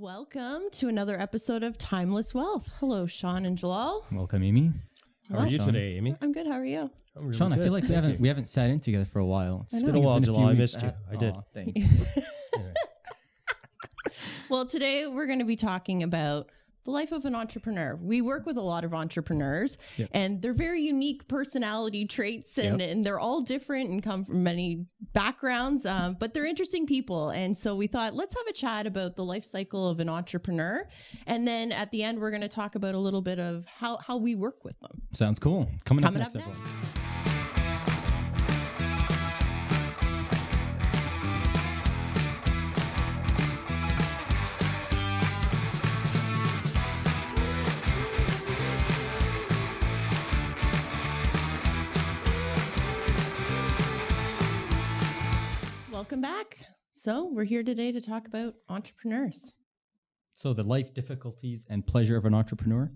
Welcome to another episode of Timeless Wealth. Hello, Sean and Jalal. Welcome, Amy. How are you today, Amy? I'm good. How are you? I'm really Sean, good. I feel like we haven't sat in together for a while. I It's know. been a while, few Jalal. I weeks. missed you. I did. Thanks. Anyway. Well, today we're going to be talking about the life of an entrepreneur. We work with a lot of entrepreneurs, Yep. and they're very unique personality traits, and they're all different and come from many backgrounds, but they're interesting people. And so we thought, let's have a chat about the life cycle of an entrepreneur. And then at the end, we're going to talk about a little bit of how we work with them. Sounds cool. Coming up next. next. Welcome back. So we're here today to talk about entrepreneurs. So the life difficulties and pleasure of an entrepreneur.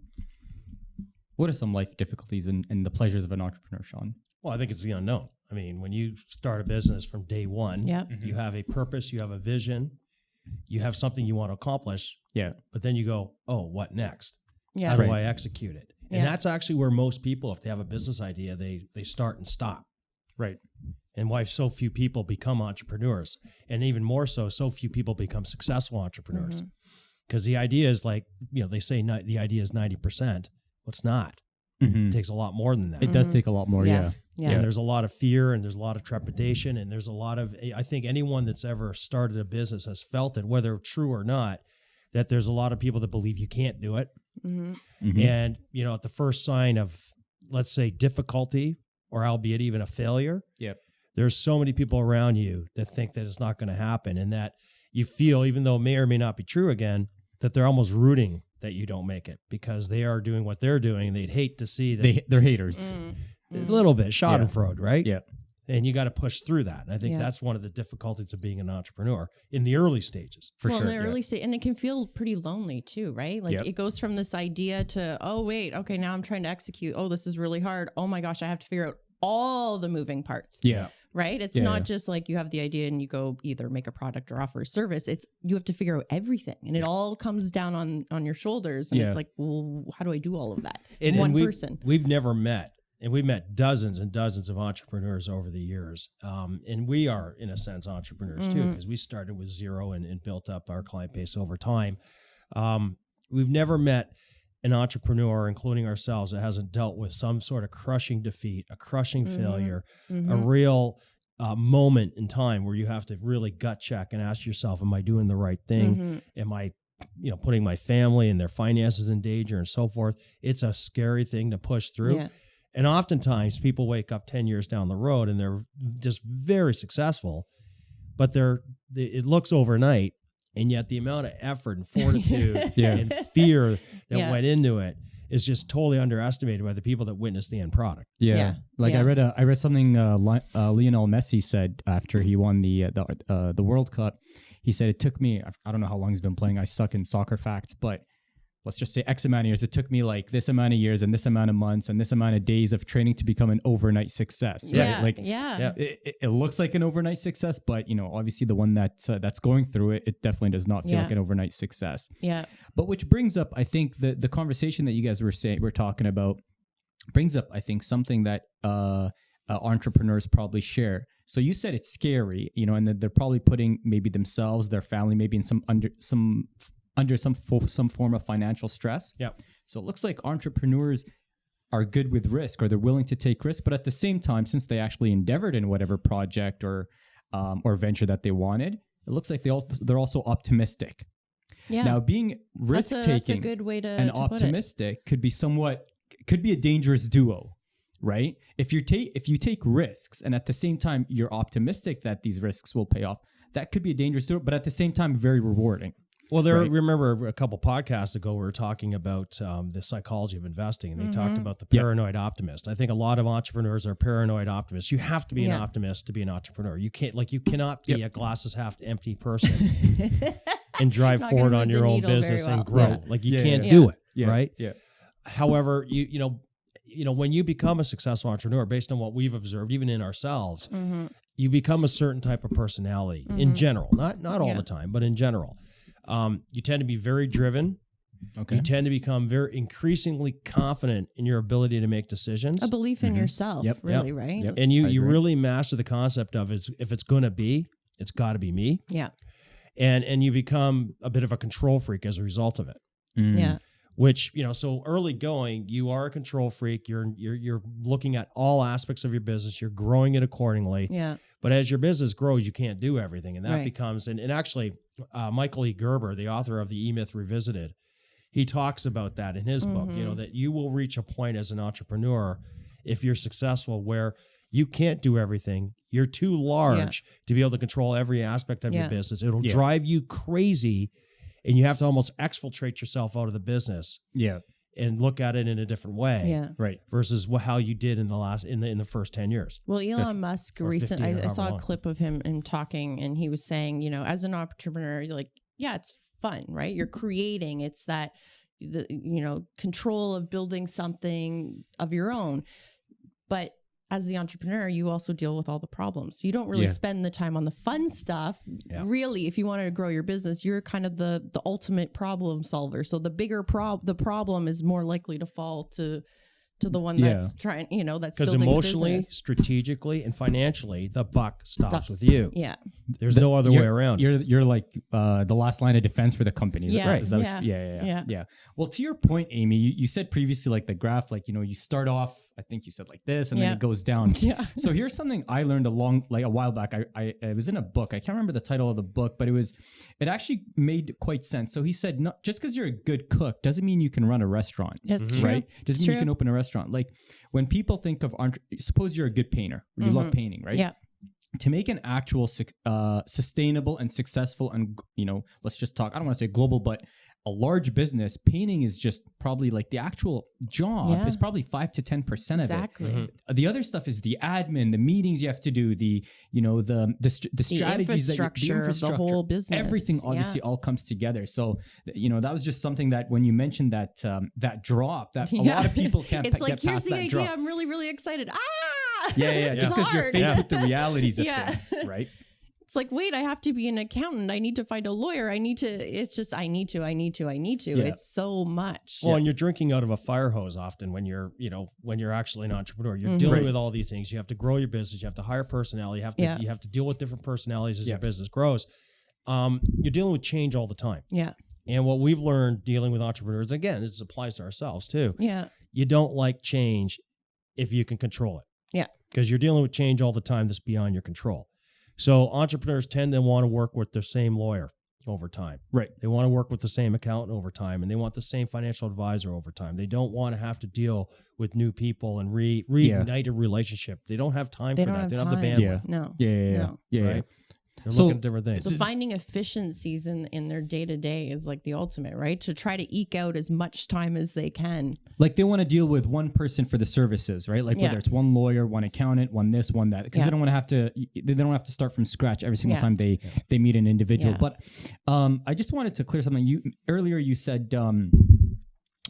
What are some life difficulties and the pleasures of an entrepreneur, Sean? Well, I think it's the unknown. I mean, when you start a business from day one, Yeah. you have a purpose, you have a vision, you have something you want to accomplish, Yeah. but then you go, oh, what next? Yeah. How do Right. I execute it? And Yeah. that's actually where most people, if they have a business idea, they start and stop. Right. And why so few people become entrepreneurs. And even more so few people become successful entrepreneurs. Mhm. Because the idea is like, they say the idea is 90%. Well, it's not. Mhm. It takes a lot more than that. It does take a lot more. Yeah. Yeah. And there's a lot of fear and there's a lot of trepidation. And there's a lot of, I think anyone that's ever started a business has felt it, whether true or not, that there's a lot of people that believe you can't do it. Mhm. Mhm. And, at the first sign of, let's say, difficulty or albeit even a failure, Yep. there's so many people around you that think that it's not going to happen and that you feel, even though it may or may not be true again, that they're almost rooting that you don't make it because they are doing what they're doing. And they'd hate to see that They're haters. a little bit schadenfreude, right? Yeah. And you got to push through that. And I think Yeah. that's one of the difficulties of being an entrepreneur in the early stages. For well, sure. in the yeah. early stage, and it can feel pretty lonely too, right? Like Yep. it goes from this idea to, oh wait, okay, now I'm trying to execute. Oh, this is really hard. Oh my gosh, I have to figure out all the moving parts, Yeah. right? It's Yeah, not yeah. just like you have the idea and you go either make a product or offer a service. It's you have to figure out everything, and it all comes down on your shoulders. And Yeah. it's like, well, how do I do all of that? And One we've, person. We've never met, and we've met dozens and dozens of entrepreneurs over the years. And we are, in a sense, entrepreneurs too, Mhm. because we started with zero and built up our client base over time. We've never met an entrepreneur, including ourselves, that hasn't dealt with some sort of crushing defeat, a crushing Mhm. failure, a Mhm. real moment in time where you have to really gut check and ask yourself, am I doing the right thing? Mhm. Am I, putting my family and their finances in danger and so forth? It's a scary thing to push through. Yeah. And oftentimes people wake up 10 years down the road and they're just very successful, but it looks overnight. And yet the amount of effort and fortitude Yeah. and fear that Yeah. went into it is just totally underestimated by the people that witness the end product. Yeah. Yeah. Like Yeah. I read something Lionel Messi said after he won the World Cup. He said it took me, I don't know how long he's been playing. I suck in soccer facts, but let's just say X amount of years. It took me like this amount of years and this amount of months and this amount of days of training to become an overnight success. Right? Yeah. Like Yeah. it looks like an overnight success, but obviously the one that's going through it, it definitely does not feel Yeah. like an overnight success. Yeah. But which brings up, I think, the conversation that you guys were talking about brings up, I think, something that entrepreneurs probably share. So you said it's scary, and that they're probably putting maybe themselves, their family, maybe in under some form of financial stress. Yep. So it looks like entrepreneurs are good with risk, or they're willing to take risk, but at the same time, since they actually endeavored in whatever project or venture that they wanted, it looks like they're also optimistic. Yeah. Now, being risk that's a taking good way to and to put it. optimistic could be a dangerous duo, right? If you take risks and at the same time you're optimistic that these risks will pay off, that could be a dangerous duo, but at the same time very rewarding. Well, Right. remember a couple podcasts ago, we were talking about the psychology of investing, and they talked Mhm. about the Yep. paranoid optimist. I think a lot of entrepreneurs are paranoid optimists. You have to be Yeah. an optimist to be an entrepreneur. You cannot be a glasses half empty person and drive Not gonna forward move on the your own needle very business and well. grow. Yeah. Like you Yeah, can't yeah. do it, Yeah. right? Yeah. However, when you become a successful entrepreneur, based on what we've observed, even in ourselves, Mhm. you become a certain type of personality in Mhm. general, not all Yeah. the time, but in general. You tend to be very driven. Okay. You tend to become very increasingly confident in your ability to make decisions. A belief in yourself, Yep. really, Yep. right? Yep. And you I agree. really master the concept of if it's going to be, it's got to be me. Yeah. And you become a bit of a control freak as a result of it. Mm. Yeah. Which, so early going, you are a control freak. You're looking at all aspects of your business. You're growing it accordingly. Yeah. But as your business grows, you can't do everything. And that Right. becomes, and actually, Michael E. Gerber, the author of the E-Myth Revisited, he talks about that in his book, that you will reach a point as an entrepreneur, if you're successful, where you can't do everything. You're too large to be able to control every aspect of your business. It'll drive you crazy, and you have to almost exfiltrate yourself out of the business Yeah. and look at it in a different way. Yeah. Right. Versus how you did in the first 10 years. Well, Elon Musk Or 15 recently, or I however saw a long. clip of him talking, and he was saying, as an entrepreneur, you're like, yeah, it's fun, right? You're creating. It's that control of building something of your own. But as the entrepreneur, you also deal with all the problems. You don't really Yeah. spend the time on the fun stuff. Yeah. Really, if you wanted to grow your business, you're kind of the ultimate problem solver. So the bigger the problem is more likely to fall to the one that's trying, that's Because building emotionally, the business. strategically, and financially, the buck stops with you. Yeah. There's no other way around. You're like the last line of defense for the company. Is Yeah. Is that Yeah. what Yeah. yeah. Well, to your point, Amy, you said previously like the graph, like you start off. I think you said like this, and then Yeah. it goes down. Yeah. So here's something I learned a while back. I was in a book. I can't remember the title of the book, but it actually made quite sense. So he said, no, just because you're a good cook doesn't mean you can run a restaurant. That's true. Right? Doesn't It's mean you true. can open a restaurant. Like when people think of suppose you're a good painter, or you love painting, right? Yeah. To make an actual sustainable and successful and let's just talk, I don't want to say global, but a large business, painting is just probably like the actual job is probably 5 to 10% of Exactly. it. The other stuff is the admin, the meetings you have to do, the strategies, infrastructure, the of the whole business. everything obviously all comes together. So that was just something that when you mentioned that that drop, that a lot of people can't It's get like, here's past the that idea. drop. I'm really, really excited. Yeah. This Just is because you're hard. faced with the realities of Yeah. things, right? It's like, wait, I have to be an accountant. I need to find a lawyer. I need to. Yeah. It's so much. Well, and you're drinking out of a fire hose often when you're actually an entrepreneur. You're dealing Right. with all these things. You have to grow your business. You have to hire personnel. You have to deal with different personalities as your business grows. You're dealing with change all the time. Yeah. And what we've learned dealing with entrepreneurs, again, this applies to ourselves too. Yeah. You don't like change if you can control it. Yeah. Because you're dealing with change all the time that's beyond your control. So entrepreneurs tend to want to work with their same lawyer over time. Right. They want to work with the same accountant over time, and they want the same financial advisor over time. They don't want to have to deal with new people and reignite a relationship. They don't have time They for don't that. have They don't have the time. bandwidth. No. Yeah. Right? They're So- looking at different things. So finding efficiencies in their day to day is like the ultimate, right? To try to eke out as much time as they can. Like they want to deal with one person for the services, right? Like Yeah. whether it's one lawyer, one accountant, one this, one that, because Yeah. they don't want to have to. They don't have to start from scratch every single Yeah. time they meet an individual. Yeah. But I just wanted to clear something. Earlier you said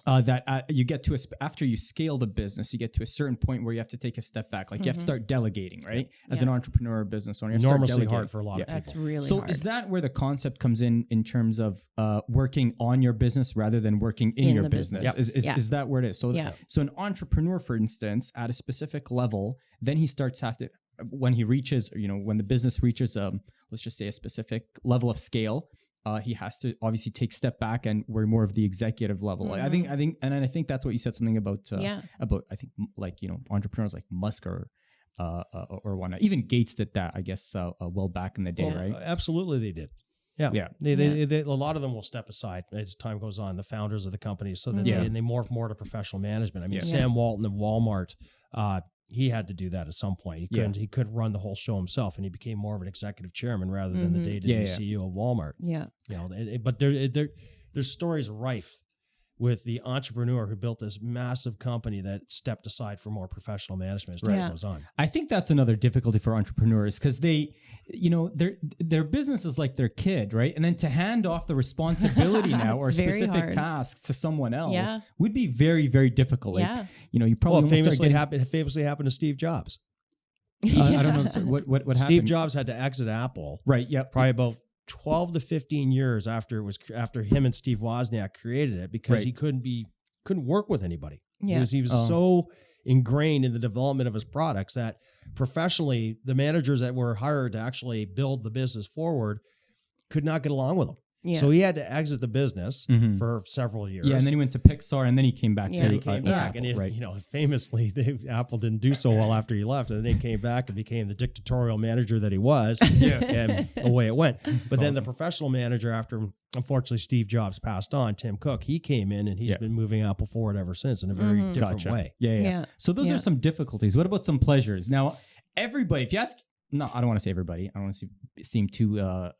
that you get to after you scale the business, you get to a certain point where you have to take a step back. Like you have to start delegating, right? As an entrepreneur or business owner, you have to start Enormously delegating. hard for a lot of people. That's really So hard. is that where the concept comes in terms of working on your business rather than working in your the business? business. Is that where it is? So Yeah. so an entrepreneur, for instance, at a specific level, then he starts when he reaches, when the business reaches let's just say a specific level of scale, he has to obviously take step back, and we're more of the executive level. I think, and I think that's what you said something about. About I think like entrepreneurs like Musk or whatnot. Even Gates did that, I guess, well back in the day, right? Absolutely, they did. Yeah. Yeah. They, a lot of them will step aside as time goes on, the founders of the companies, so that they morph more to professional management. I mean, Sam Walton of Walmart, he had to do that at some point. He couldn't run the whole show himself, and he became more of an executive chairman rather than the day-to-day CEO of Walmart. Yeah. But there's stories rife with the entrepreneur who built this massive company that stepped aside for more professional management as time goes on. I think that's another difficulty for entrepreneurs because they, their business is like their kid, right? And then to hand off the responsibility now or It's very specific hard. tasks to someone else Yeah. would be very, very difficult. Like, Yeah. you probably Well, almost start famously happened to Steve Jobs. I don't know. So what Steve happened? Jobs had to exit Apple Right. Yep. probably about 12 to 15 years after him and Steve Wozniak created it, because Right. he couldn't work with anybody. Yeah. He was Oh. so ingrained in the development of his products that professionally, the managers that were hired to actually build the business forward could not get along with him. Yeah. So he had to exit the business Mhm. for several years. Yeah, and then he went to Pixar, and then he came back Yeah, to he came back, Apple, and it, right? famously, Apple didn't do so well after he left, and then he came back and became the dictatorial manager that he was, and away it went. But then the professional manager, after unfortunately Steve Jobs passed on, Tim Cook, he came in, and he's Yeah. been moving Apple forward ever since in a very different Gotcha. way. Yeah. Yeah. So those Yeah. are some difficulties. What about some pleasures? Now, everybody, if you ask, no, I don't want to say everybody. I don't want to seem too, or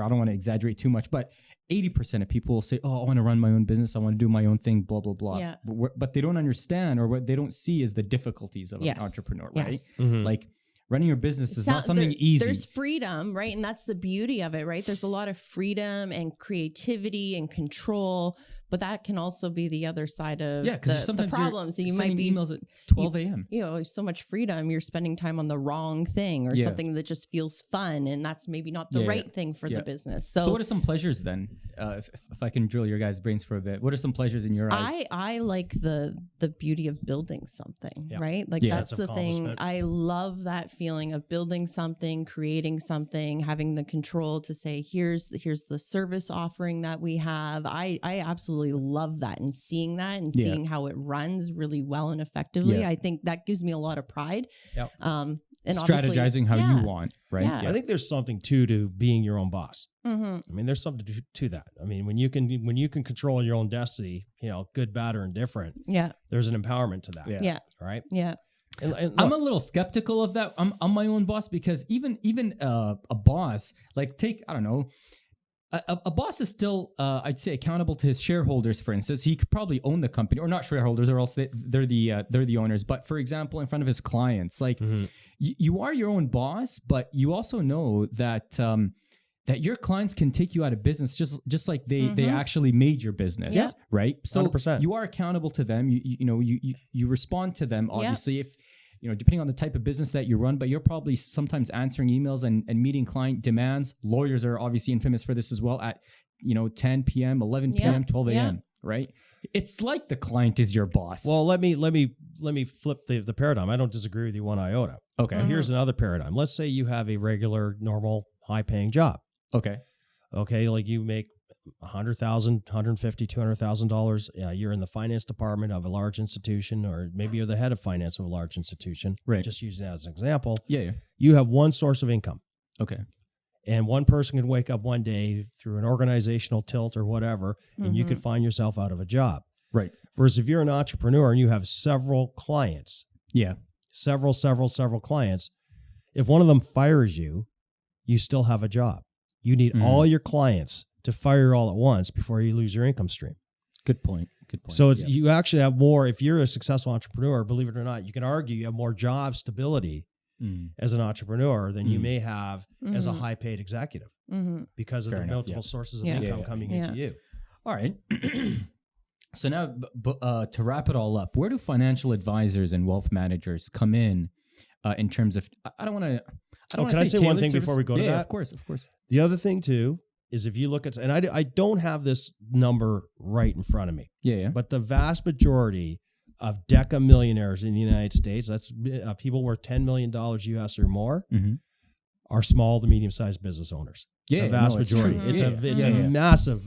I don't want to exaggerate too much, but 80% of people will say, "Oh, I want to run my own business. I want to do my own thing." Blah blah blah. Yeah. But they don't understand, or what they don't see is the difficulties of Yes. an entrepreneur, right? Yes. Like running your business is not something there- easy. There's freedom, right? And that's the beauty of it, right? There's a lot of freedom and creativity and control, but that can also be the other side of Yeah, because the sometimes problems. So you're you might sending be emails at 12 a.m. so much freedom, you're spending time on the wrong thing or Yeah. something that just feels fun, and that's maybe not the Yeah, right thing for yeah. the business. So what are some pleasures then? If I can drill your guys' brains for a bit, what are some pleasures in your eyes? I like the beauty of building something, Yeah. right? Like Yeah. that's Sense of the thing. accomplishment. I love that feeling of building something, creating something, having the control to say, here's the service offering that we have. I absolutely love that, and seeing that and Yeah. seeing how it runs really well and effectively. Yeah. I think that gives me a lot of pride. Yep. And obviously- Strategizing how yeah. you want, right? Yeah. I think there's something to being your own boss. Mhm. I mean, there's something to that. I mean, when you can control your own destiny, good, bad, or indifferent, Yeah. there's an empowerment to that. Yeah. Yeah. Right. Yeah. And I'm a look, little skeptical of that. I'm my own boss, because even a boss, like take, I don't know, a boss is still, I'd say, accountable to his shareholders. For instance, he could probably own the company, or not shareholders, or else they're the owners. But for example, in front of his clients, like you are your own boss, but you also know that that your clients can take you out of business just like they actually made your business, Yeah. right? So 100%. you are accountable to them. You respond to them, obviously, if depending on the type of business that you run, but you're probably sometimes answering emails and meeting client demands. Lawyers are obviously infamous for this as well at 10 p.m., 11 Yeah. p.m., 12 a.m., Yeah. right? It's like the client is your boss. well, let me flip the paradigm. I don't disagree with you one iota. okay. Now, here's another paradigm. Let's say you have a regular, normal, high-paying job. Okay. Okay, like you make $100,000, $150,000, $200,000. You're in the finance department of a large institution, or maybe you're the head of finance of a large institution. Right. Just using that as an example. Yeah. You have one source of income, Okay. and one person can wake up one day through an organizational tilt or whatever, and you could find yourself out of a job. Right. Versus if you're an entrepreneur and you have several clients, Yeah. several clients, if one of them fires you, you still have a job. You need all your clients to fire all at once before you lose your income stream. Good point. Good point. So it's Yeah. you actually have more. If you're a successful entrepreneur, believe it or not, you can argue you have more job stability Mm. as an entrepreneur than you Mm. may have as a Mhm. high paid executive Mm-hmm. because of Fair the enough, multiple yeah. sources of Yeah. income Yeah. coming Yeah. into you. All right. So now, to wrap it all up, where do financial advisors and wealth managers come in terms of? I don't want to. Can I say one thing before we go to yeah, that? Of course, of course. The other thing too is if you look at, and I don't have this number right in front of me, Yeah. but the vast majority of deca millionaires in the United States, that's people worth $10 million US or more, Mm-hmm. are small to medium sized business owners. Yeah, the vast no, it's majority. true. It's Yeah, it's yeah, a yeah. massive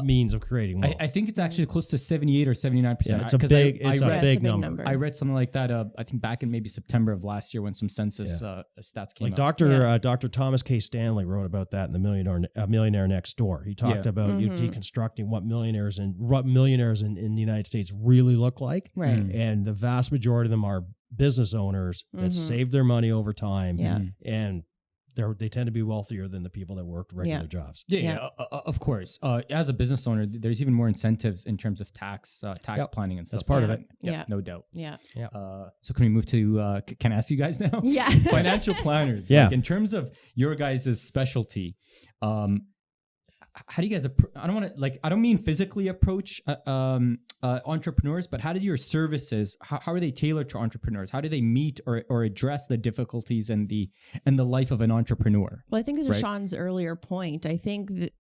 means of creating wealth. I think it's actually close to 78 or 79%. Yeah, it's a 'Cause big I it's a read, big number. I read something like that. I think back in maybe September of last year when some census stats came Like out. Dr. Thomas K. Stanley wrote about that in the Millionaire Next Door. He talked about you deconstructing what millionaires in the United States really look like, Right. Mm. and the vast majority of them are business owners that save their money over time, Yeah. and they tend to be wealthier than the people that work regular jobs. Yeah, of course. As a business owner, there's even more incentives in terms of tax planning and stuff. That's part of like it. that. Yeah. No doubt. Yeah. So can we move to? Can I ask you guys now? Yeah. Financial planners. Yeah. Like in terms of your guys' specialty, how do you guys? I don't want to I don't mean physically approach entrepreneurs, but how do your services? How are they tailored to entrepreneurs? How do they meet or address the difficulties and the life of an entrepreneur? Well, I think to Right. Sean's earlier point, I think that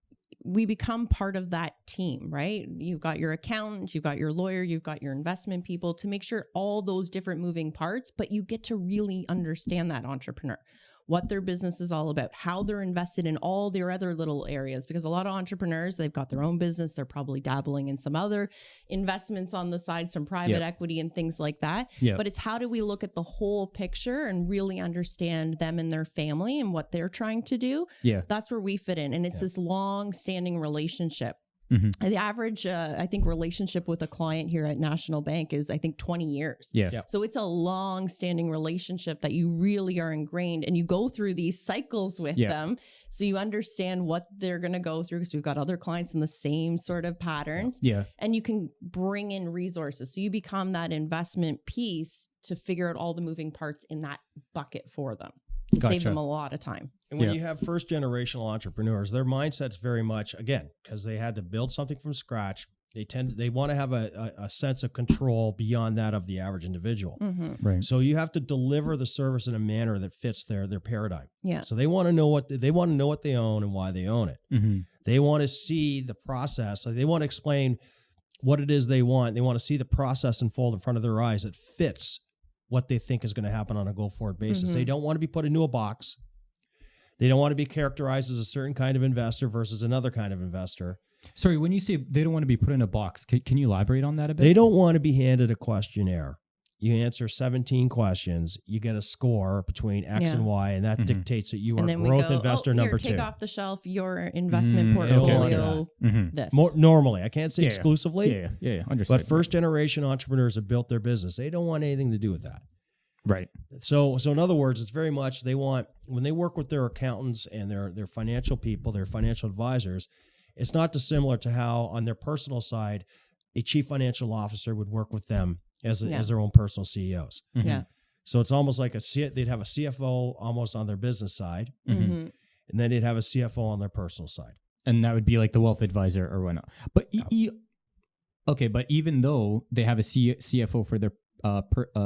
we become part of that team, right? You've got your accountant, you've got your lawyer, you've got your investment people to make sure all those different moving parts, but you get to really understand that entrepreneur, what their business is all about, how they're invested in all their other little areas. Because a lot of entrepreneurs, they've got their own business. They're probably dabbling in some other investments on the side, some private equity and things like that. Yeah. But it's how do we look at the whole picture and really understand them and their family and what they're trying to do? Yeah. That's where we fit in. And it's this long standing relationship. Mhm. The average, I think, relationship with a client here at National Bank is, I think, 20 years. Yeah. Yeah. So it's a long standing relationship that you really are ingrained, and you go through these cycles with them. So you understand what they're going to go through, because we've got other clients in the same sort of patterns, Yeah. and you can bring in resources. So you become that investment piece to figure out all the moving parts in that bucket for them to save Gotcha. them a lot of time. And when Yeah. you have first generational entrepreneurs, their mindset's very much, again, because they had to build something from scratch. They want to have a sense of control beyond that of the average individual. Mm-hmm. Right. So you have to deliver the service in a manner that fits their paradigm. Yeah. So they want to know what they own and why they own it. Mm-hmm. They want to see the process. Like, they want to explain what it is they want. They want to see the process unfold in front of their eyes that fits what they think is going to happen on a go-forward basis. Mhm. They don't want to be put into a box. They don't want to be characterized as a certain kind of investor versus another kind of investor. Sorry, when you say they don't want to be put in a box, can you elaborate on that a bit? They don't want to be handed a questionnaire. You answer 17 questions, you get a score between X Yeah. and Y, and that Mhm. dictates that you are And then we growth go, investor here, number take 2. off the shelf your investment Okay, portfolio. Mhm. This. More normally, I can't say Yeah. exclusively, Yeah. Understood. but first generation entrepreneurs have built their business. They don't want anything to do with that. Right. So in other words, it's very much they want, when they work with their accountants and their financial people, their financial advisors, it's not dissimilar to how on their personal side, a chief financial officer would work with them as their own personal CEOs. Mhm. Yeah. So it's almost like they'd have a CFO almost on their business side, Mhm. Mm-hmm. and then they'd have a CFO on their personal side. And that would be like the wealth advisor or whatnot. But okay, but even though they have a CFO for their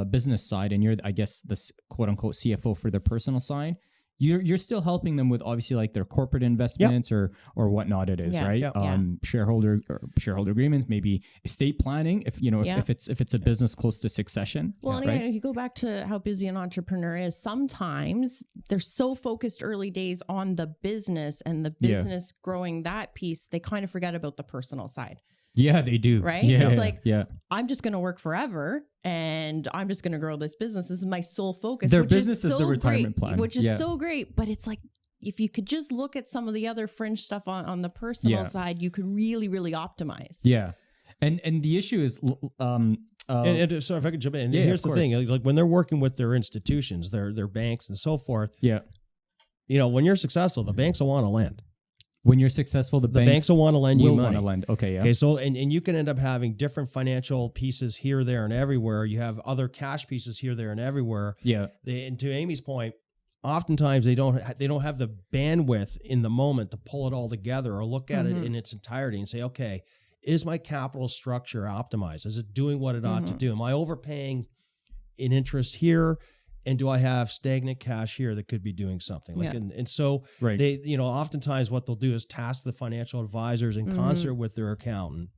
business side, and you're, I guess, the quote unquote CFO for their personal side, you're still helping them with obviously like their corporate investments or whatnot. It is Yeah. right. Yeah. Shareholder agreements, maybe estate planning. If you know if it's a business close to succession. Well, and right. again, if you go back to how busy an entrepreneur is, sometimes they're so focused early days on the business and the business growing that piece, they kind of forget about the personal side, Yeah, they do. right? Yeah, It's like, yeah. I'm just going to work forever and I'm just going to grow this business. This is my sole focus. Their which business is so the retirement great, plan. which is Yeah. so great. But it's like, if you could just look at some of the other fringe stuff on the personal Yeah. side, you could really, really optimize. Yeah, and the issue is, And so if I could jump in, Yeah, here's of the thing: course. like when they're working with their institutions, their banks and so forth, yeah. when you're successful, the banks will want to lend. When you're successful, the Banks will want to lend you will money. want to lend. Okay, yeah. Okay, so and you can end up having different financial pieces here, there, and everywhere. You have other cash pieces here, there, and everywhere. Yeah. And to Amy's point, oftentimes they don't have the bandwidth in the moment to pull it all together or look at it in its entirety and say, okay, is my capital structure optimized? Is it doing what it ought to do? Am I overpaying in interest here? And do I have stagnant cash here that could be doing something? Like, Yeah. and so Right. they, oftentimes what they'll do is task the financial advisors in concert with their accountant,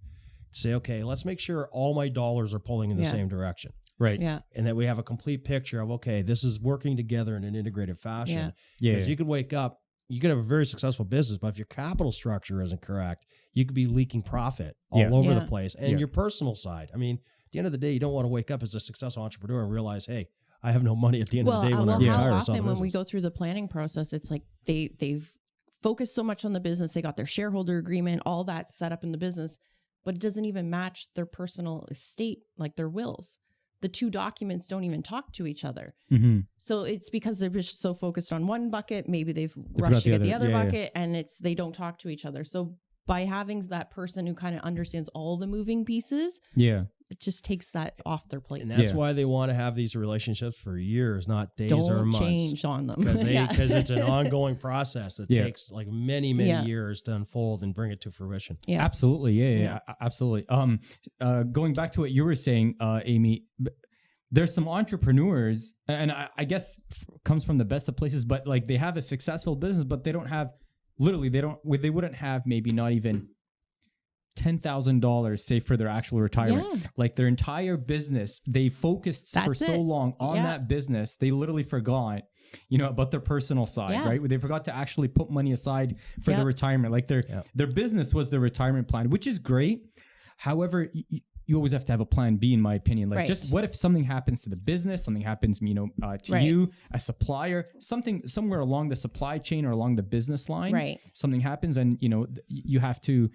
say, okay, let's make sure all my dollars are pulling in the Yeah. same direction. Right. Yeah. And that we have a complete picture of, okay, this is working together in an integrated fashion. Yeah. Yeah. Because you could wake up, you could have a very successful business, but if your capital structure isn't correct, you could be leaking profit all Yeah. over Yeah. the place. And Yeah. your personal side. I mean, at the end of the day, you don't want to wake up as a successful entrepreneur and realize, hey, I have no money at the end of the day when I how retire. or sell the often when we business. go through the planning process, it's like they've focused so much on the business, they got their shareholder agreement, all that set up in the business, but it doesn't even match their personal estate, like their wills. The two documents don't even talk to each other. Mm-hmm. So it's because they're just so focused on one bucket. Maybe they've forgot rushed to the get the other. other Yeah, yeah. bucket, and they don't talk to each other. So by having that person who kind of understands all the moving pieces, Yeah. it just takes that off their plate. And that's Yeah. why they want to have these relationships for years, not days or Don't months. change on them. Because Yeah. it's an ongoing process that Yeah. takes like many Yeah. years to unfold and bring it to fruition. Yeah. Absolutely. Yeah. Absolutely. Going back to what you were saying, Amy, there's some entrepreneurs, and I guess comes from the best of places, but like they have a successful business, but they don't have, literally, they wouldn't have maybe not even $10,000 saved for their actual retirement. Yeah. Like their entire business, they focused for That's so it. long on Yeah. that business, they literally forgot, about their personal side, Yeah. right? They forgot to actually put money aside for Yep. their retirement. Like their business was their retirement plan, which is great. However, you always have to have a plan B, in my opinion. Like, Right. just what if something happens to the business, something happens, to Right. you, a supplier, something somewhere along the supply chain or along the business line, Right. something happens, and you have to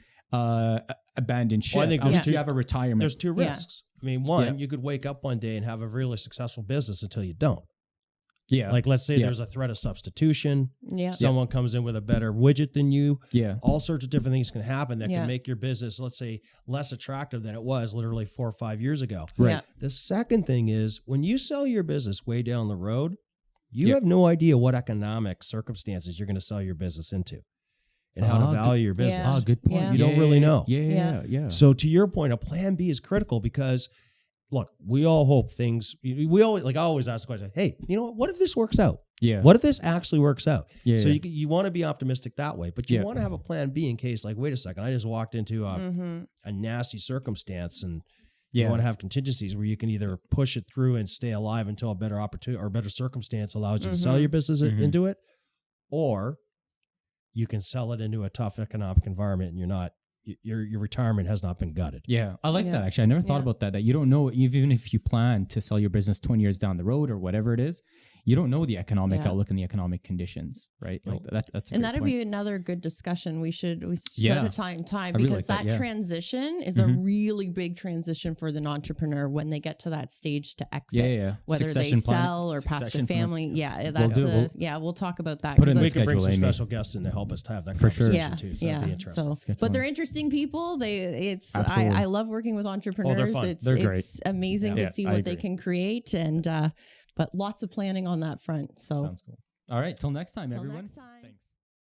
abandon ship. Well, I think unless there's you have a retirement. There's two Yeah. risks. I mean, one, Yeah. you could wake up one day and have a really successful business until you don't. Yeah, Like, let's say Yeah. there's a threat of substitution. Yeah. Someone comes in with a better widget than you. yeah, All sorts of different things can happen that Yeah. can make your business, let's say, less attractive than it was literally 4 or 5 years ago. right. Yeah. The second thing is when you sell your business way down the road, you Yeah. have no idea what economic circumstances you're going to sell your business into and how Ah, to value your business. Yeah. Oh, good point. Yeah. You don't really know. Yeah. So to your point, a plan B is critical because look, we all hope things, we always, like I always ask the question, hey, what if this works out? Yeah. What if this actually works out? Yeah. So yeah. you want to be optimistic that way, but you Yeah. want to have a plan B in case, like, wait a second, I just walked into Mm-hmm. a nasty circumstance, and Yeah. you want to have contingencies where you can either push it through and stay alive until a better opportunity or a better circumstance allows you to sell Mhm. your business Mhm. into it, or you can sell it into a tough economic environment and your retirement has not been gutted. Yeah, I like Yeah. that actually. I never thought Yeah. about that. That you don't know, even if you plan to sell your business 20 years down the road or whatever it is, you don't know the economic Yeah. outlook and the economic conditions, right? Like that's a And great that'd point. be another good discussion. We set Yeah. a time I really because like that, that yeah. transition is a Mhm. really big transition for the entrepreneur when they get to that stage to exit. yeah. Whether Succession they plan- sell or pass to succession plan. family. Yeah, We'll that's do it. we'll talk about that. Put 'cause in the We that's- can bring some schedule, Amy. special guests in to help us to have that For sure. conversation yeah, too. So that'd be yeah. interesting. So, Schedule but they're one. interesting people. Absolutely. I love working with entrepreneurs. fun. It's They're great. it's amazing Yeah. to see I what they agree. can create, and but lots of planning on that front. So Sounds cool. All right, till next time, till everyone. next time. Thanks.